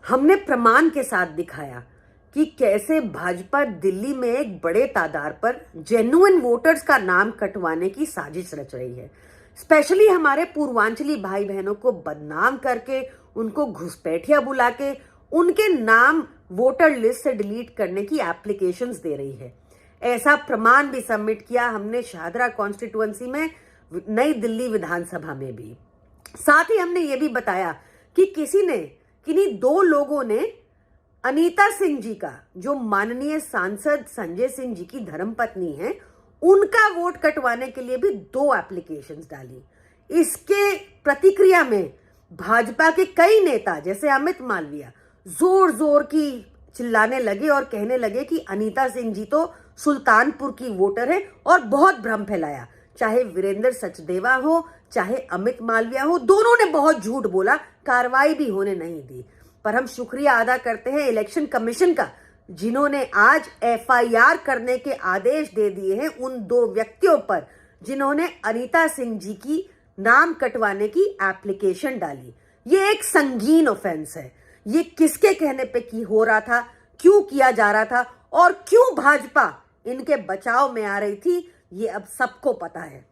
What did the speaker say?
हमने प्रमाण के साथ दिखाया कि कैसे भाजपा दिल्ली में एक बड़े तादाद पर जेन्युइन वोटर्स का नाम कटवाने की साजिश रच रही है। स्पेशली हमारे पूर्वांचली भाई बहनों को बदनाम करके, उनको घुसपैठिया बुला के उनके नाम वोटर लिस्ट से डिलीट करने की एप्लीकेशंस दे रही है। ऐसा प्रमाण भी सबमिट किया हमने शाहदरा कॉन्स्टिट्यूएंसी में, नई दिल्ली विधानसभा में भी। साथ ही हमने ये भी बताया कि किन्हीं दो लोगों ने अनीता सिंह जी का, जो माननीय सांसद संजय सिंह जी की धर्मपत्नी है, उनका वोट कटवाने के लिए भी 2 एप्लीकेशंस डाली। इसके प्रतिक्रिया में भाजपा के कई नेता जैसे अमित मालविया जोर जोर की चिल्लाने लगे और कहने लगे कि अनीता सिंह जी तो सुल्तानपुर की वोटर है और बहुत भ्रम फैलाया। चाहे वीरेंद्र सचदेवा हो, चाहे अमित मालविया हो, दोनों ने बहुत झूठ बोला, कार्रवाई भी होने नहीं दी। पर हम शुक्रिया अदा करते हैं इलेक्शन कमीशन का, जिन्होंने आज एफआईआर करने के आदेश दे दिए हैं उन 2 व्यक्तियों पर जिन्होंने अनीता सिंह जी की नाम कटवाने की एप्लीकेशन डाली। ये एक संगीन ऑफेंस है। ये किसके कहने पे की हो रहा था, क्यों किया जा रहा था और क्यों भाजपा इनके बचाव में आ रही थी, ये अब सबको पता है।